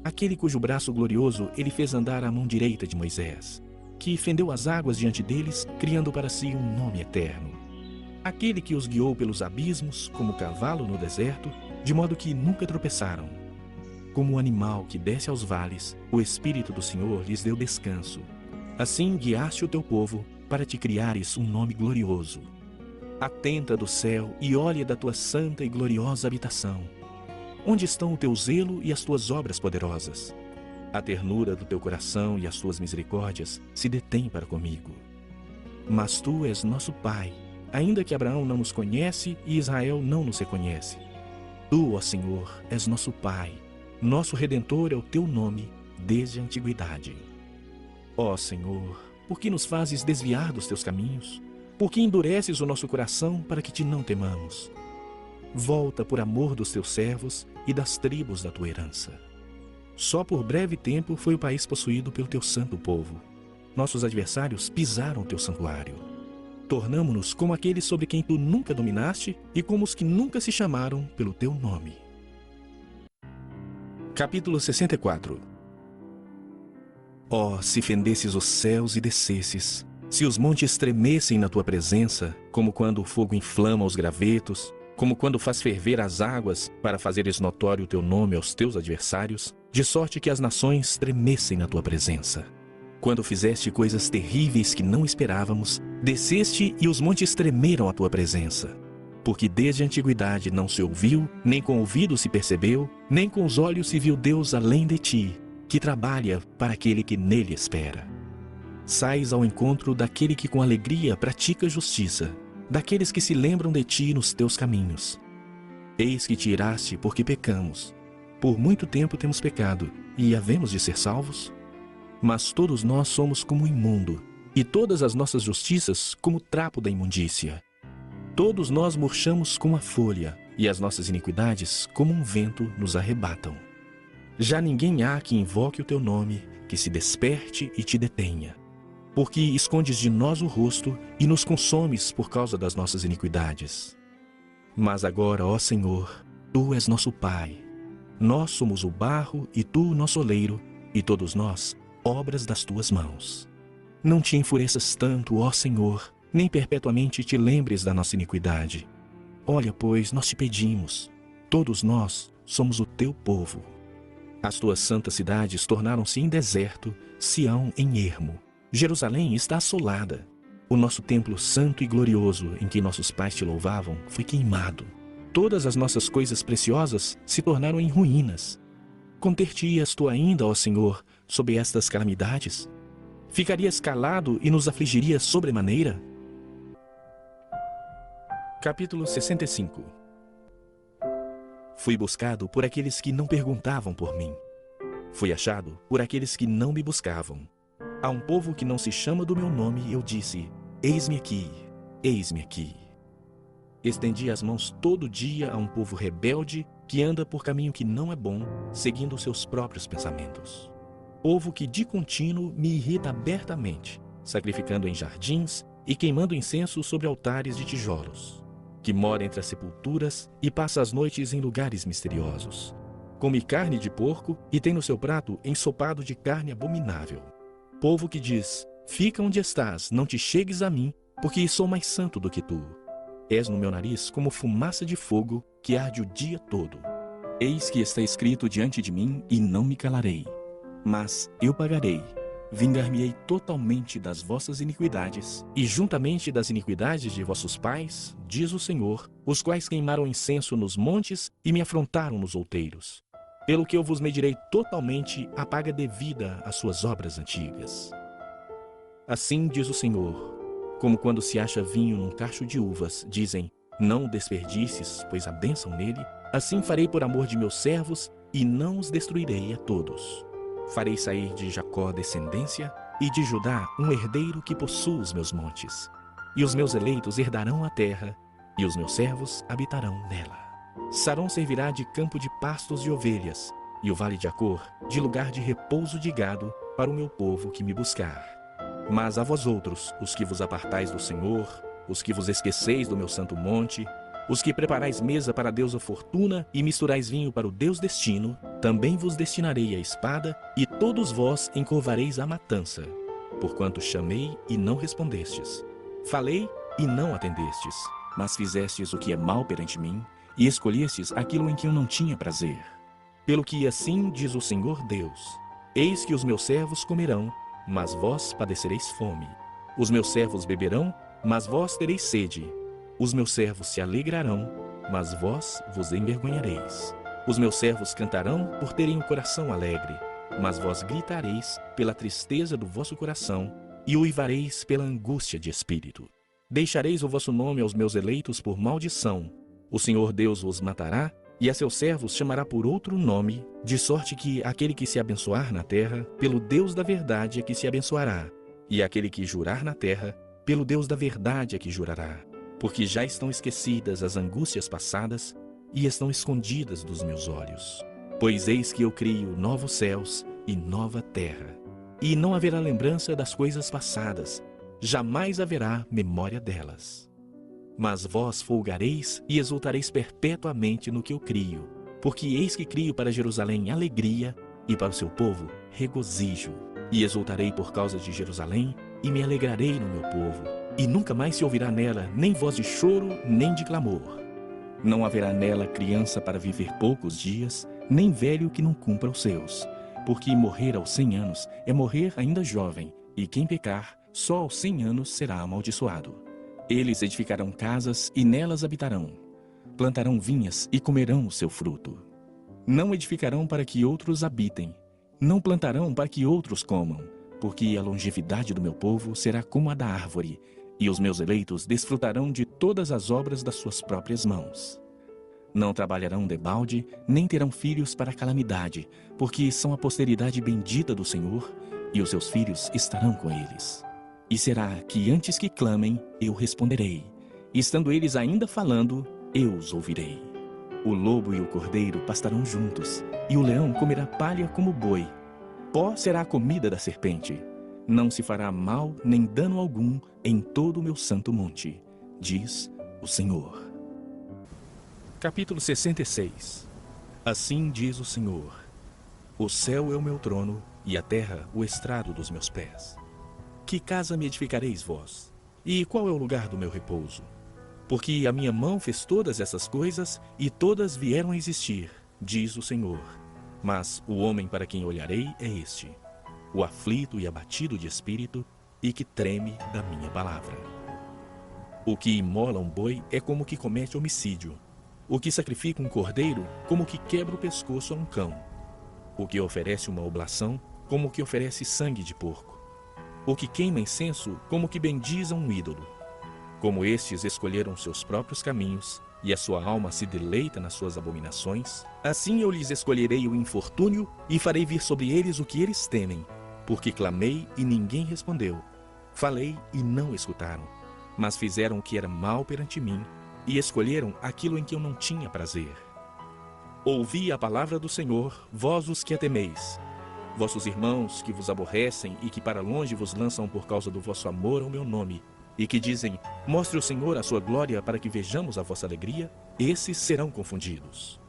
S1: Aquele cujo braço glorioso ele fez andar à mão direita de Moisés, que fendeu as águas diante deles, criando para si um nome eterno. Aquele que os guiou pelos abismos, como cavalo no deserto, de modo que nunca tropeçaram. Como o animal que desce aos vales, o Espírito do Senhor lhes deu descanso. Assim guiaste o teu povo, para te criares um nome glorioso. Atenta do céu e olha da tua santa e gloriosa habitação. Onde estão o teu zelo e as tuas obras poderosas? A ternura do teu coração e as tuas misericórdias se detêm para comigo. Mas tu és nosso Pai, ainda que Abraão não nos conhece e Israel não nos reconhece. Tu, ó Senhor, és nosso Pai, nosso Redentor é o teu nome desde a antiguidade. Ó Senhor, por que nos fazes desviar dos teus caminhos? Por que endureces o nosso coração para que te não temamos? Volta por amor dos teus servos e das tribos da tua herança. Só por breve tempo foi o país possuído pelo teu santo povo. Nossos adversários pisaram o teu santuário. Tornamo-nos como aqueles sobre quem tu nunca dominaste e como os que nunca se chamaram pelo teu nome. Capítulo 64. Ó, se fendesses os céus e descesses, se os montes tremessem na tua presença, como quando o fogo inflama os gravetos, como quando faz ferver as águas para fazeres notório o teu nome aos teus adversários, de sorte que as nações tremessem na tua presença. Quando fizeste coisas terríveis que não esperávamos, desceste e os montes tremeram à tua presença. Porque desde a antiguidade não se ouviu, nem com o ouvido se percebeu, nem com os olhos se viu Deus além de ti, que trabalha para aquele que nele espera. Sais ao encontro daquele que com alegria pratica justiça, daqueles que se lembram de ti nos teus caminhos. Eis que te iraste porque pecamos. Por muito tempo temos pecado, e havemos de ser salvos? Mas todos nós somos como imundo, e todas as nossas justiças como trapo da imundícia. Todos nós murchamos como a folha, e as nossas iniquidades como um vento nos arrebatam. Já ninguém há que invoque o teu nome, que se desperte e te detenha. Porque escondes de nós o rosto e nos consomes por causa das nossas iniquidades. Mas agora, ó Senhor, Tu és nosso Pai. Nós somos o barro e Tu o nosso oleiro, e todos nós, obras das Tuas mãos. Não te enfureças tanto, ó Senhor, nem perpetuamente te lembres da nossa iniquidade. Olha, pois, nós te pedimos, todos nós somos o Teu povo. As Tuas santas cidades tornaram-se em deserto, Sião em ermo. Jerusalém está assolada. O nosso templo santo e glorioso, em que nossos pais te louvavam, foi queimado. Todas as nossas coisas preciosas se tornaram em ruínas. Conter-te-ias tu ainda, ó Senhor, sob estas calamidades? Ficarias calado e nos afligirias sobremaneira? Capítulo 65. Fui buscado por aqueles que não perguntavam por mim. Fui achado por aqueles que não me buscavam. A um povo que não se chama do meu nome, eu disse: eis-me aqui, eis-me aqui. Estendi as mãos todo dia a um povo rebelde que anda por caminho que não é bom, seguindo os seus próprios pensamentos. Povo que de contínuo me irrita abertamente, sacrificando em jardins e queimando incenso sobre altares de tijolos. Que mora entre as sepulturas e passa as noites em lugares misteriosos. Come carne de porco e tem no seu prato ensopado de carne abominável. Povo que diz: fica onde estás, não te chegues a mim, porque sou mais santo do que tu. És no meu nariz como fumaça de fogo que arde o dia todo. Eis que está escrito diante de mim e não me calarei. Mas eu pagarei, vingar-me-ei totalmente das vossas iniquidades, e juntamente das iniquidades de vossos pais, diz o Senhor, os quais queimaram incenso nos montes e me afrontaram nos outeiros. Pelo que eu vos medirei totalmente a paga devida às suas obras antigas. Assim diz o Senhor, como quando se acha vinho num cacho de uvas, dizem: não o desperdices, pois há bênção nele, assim farei por amor de meus servos, e não os destruirei a todos. Farei sair de Jacó descendência, e de Judá um herdeiro que possua os meus montes. E os meus eleitos herdarão a terra, e os meus servos habitarão nela. Sarão servirá de campo de pastos de ovelhas, e o vale de Acor de lugar de repouso de gado para o meu povo que me buscar. Mas a vós outros, os que vos apartais do Senhor, os que vos esqueceis do meu santo monte, os que preparais mesa para a deusa Fortuna e misturais vinho para o Deus Destino, também vos destinarei a espada, e todos vós encurvareis a matança, porquanto chamei e não respondestes. Falei e não atendestes, mas fizestes o que é mal perante mim, e escolhestes aquilo em que eu não tinha prazer. Pelo que assim diz o Senhor Deus: eis que os meus servos comerão, mas vós padecereis fome. Os meus servos beberão, mas vós tereis sede. Os meus servos se alegrarão, mas vós vos envergonhareis. Os meus servos cantarão por terem o coração alegre, mas vós gritareis pela tristeza do vosso coração e uivareis pela angústia de espírito. Deixareis o vosso nome aos meus eleitos por maldição. O Senhor Deus vos matará, e a seus servos chamará por outro nome, de sorte que aquele que se abençoar na terra, pelo Deus da verdade é que se abençoará, e aquele que jurar na terra, pelo Deus da verdade é que jurará. Porque já estão esquecidas as angústias passadas, e estão escondidas dos meus olhos. Pois eis que eu crio novos céus e nova terra, e não haverá lembrança das coisas passadas, jamais haverá memória delas. Mas vós folgareis e exultareis perpetuamente no que eu crio, porque eis que crio para Jerusalém alegria, e para o seu povo regozijo. E exultarei por causa de Jerusalém, e me alegrarei no meu povo, e nunca mais se ouvirá nela nem voz de choro, nem de clamor. Não haverá nela criança para viver poucos dias, nem velho que não cumpra os seus, porque morrer aos 100 anos é morrer ainda jovem, e quem pecar, só aos 100 anos será amaldiçoado. Eles edificarão casas e nelas habitarão. Plantarão vinhas e comerão o seu fruto. Não edificarão para que outros habitem. Não plantarão para que outros comam, porque a longevidade do meu povo será como a da árvore, e os meus eleitos desfrutarão de todas as obras das suas próprias mãos. Não trabalharão debalde, nem terão filhos para calamidade, porque são a posteridade bendita do Senhor, e os seus filhos estarão com eles. E será que antes que clamem, eu responderei. E estando eles ainda falando, eu os ouvirei. O lobo e o cordeiro pastarão juntos, e o leão comerá palha como boi. Pó será a comida da serpente. Não se fará mal nem dano algum em todo o meu santo monte, diz o Senhor. Capítulo 66. Assim diz o Senhor: o céu é o meu trono, e a terra o estrado dos meus pés. Que casa me edificareis vós? E qual é o lugar do meu repouso? Porque a minha mão fez todas essas coisas, e todas vieram a existir, diz o Senhor. Mas o homem para quem olharei é este: o aflito e abatido de espírito, e que treme da minha palavra. O que imola um boi é como que comete homicídio. O que sacrifica um cordeiro, como que quebra o pescoço a um cão. O que oferece uma oblação, como que oferece sangue de porco. O que queima incenso, como que bendiz a um ídolo. Como estes escolheram seus próprios caminhos, e a sua alma se deleita nas suas abominações, assim eu lhes escolherei o infortúnio, e farei vir sobre eles o que eles temem. Porque clamei e ninguém respondeu. Falei e não escutaram. Mas fizeram o que era mal perante mim, e escolheram aquilo em que eu não tinha prazer. Ouvi a palavra do Senhor, vós os que a temeis. Vossos irmãos que vos aborrecem e que para longe vos lançam por causa do vosso amor ao meu nome, e que dizem: mostre o Senhor a sua glória para que vejamos a vossa alegria, esses serão confundidos.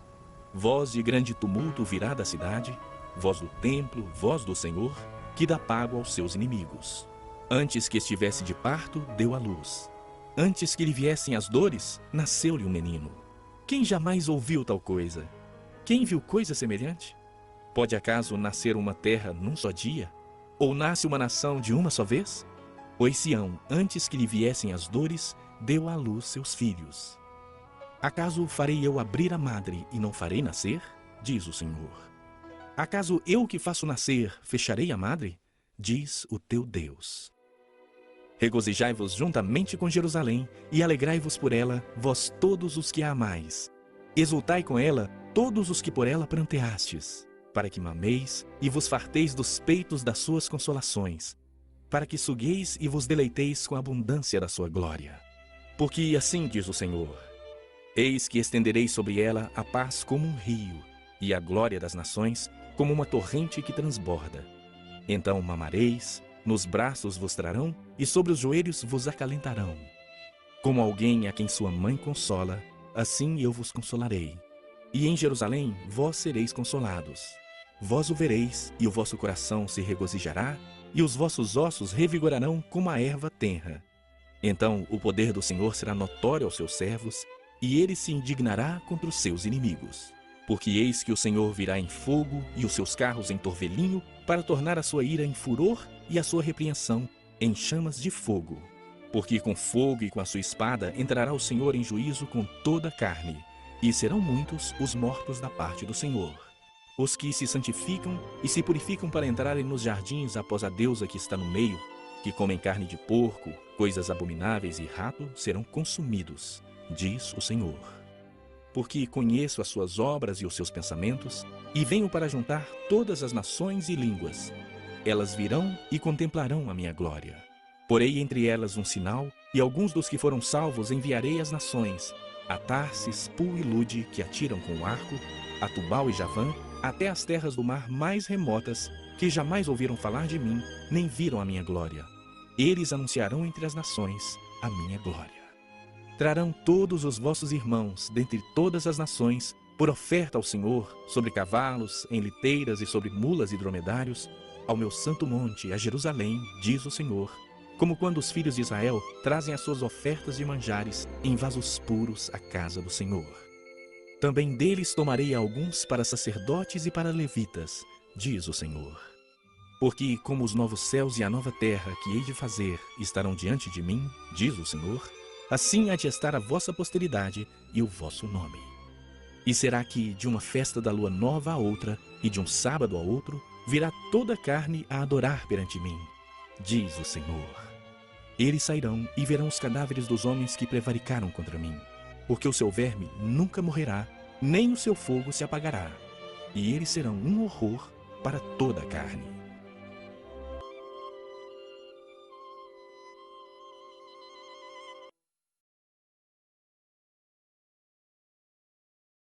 S1: Voz de grande tumulto virá da cidade, voz do templo, voz do Senhor, que dá pago aos seus inimigos. Antes que estivesse de parto, deu à luz. Antes que lhe viessem as dores, nasceu-lhe um menino. Quem jamais ouviu tal coisa? Quem viu coisa semelhante? Pode acaso nascer uma terra num só dia? Ou nasce uma nação de uma só vez? Pois Sião, antes que lhe viessem as dores, deu à luz seus filhos. Acaso farei eu abrir a madre e não farei nascer? Diz o Senhor. Acaso eu que faço nascer, fecharei a madre? Diz o teu Deus. Regozijai-vos juntamente com Jerusalém, e alegrai-vos por ela, vós todos os que a amais. Exultai com ela, todos os que por ela pranteastes, para que mameis e vos farteis dos peitos das suas consolações, para que sugueis e vos deleiteis com a abundância da sua glória. Porque assim diz o Senhor: eis que estenderei sobre ela a paz como um rio, e a glória das nações como uma torrente que transborda. Então mamareis, nos braços vos trarão, e sobre os joelhos vos acalentarão. Como alguém a quem sua mãe consola, assim eu vos consolarei. E em Jerusalém vós sereis consolados. Vós o vereis, e o vosso coração se regozijará, e os vossos ossos revigorarão como a erva tenra. Então o poder do Senhor será notório aos seus servos, e ele se indignará contra os seus inimigos. Porque eis que o Senhor virá em fogo, e os seus carros em torvelinho, para tornar a sua ira em furor, e a sua repreensão em chamas de fogo. Porque com fogo e com a sua espada entrará o Senhor em juízo com toda a carne, e serão muitos os mortos da parte do Senhor. Os que se santificam e se purificam para entrarem nos jardins após a deusa que está no meio, que comem carne de porco, coisas abomináveis e rato, serão consumidos, diz o Senhor. Porque conheço as suas obras e os seus pensamentos, e venho para juntar todas as nações e línguas. Elas virão e contemplarão a minha glória. Porei entre elas um sinal, e alguns dos que foram salvos enviarei às nações, a Tarsis, Pul e Lude, que atiram com o arco, a Tubal e Javã, até as terras do mar mais remotas, que jamais ouviram falar de mim, nem viram a minha glória. Eles anunciarão entre as nações a minha glória. Trarão todos os vossos irmãos, dentre todas as nações, por oferta ao Senhor, sobre cavalos, em liteiras e sobre mulas e dromedários, ao meu santo monte, a Jerusalém, diz o Senhor, como quando os filhos de Israel trazem as suas ofertas de manjares em vasos puros à casa do Senhor. Também deles tomarei alguns para sacerdotes e para levitas, diz o Senhor. Porque como os novos céus e a nova terra que hei de fazer estarão diante de mim, diz o Senhor, Assim há de estar a vossa posteridade e o vosso nome. E será que de uma festa da lua nova a outra, e de um sábado a outro, virá toda a carne a adorar perante mim, diz o Senhor. Eles sairão e verão os cadáveres dos homens que prevaricaram contra mim, porque o seu verme nunca morrerá, nem o seu fogo se apagará, e eles serão um horror para toda a carne.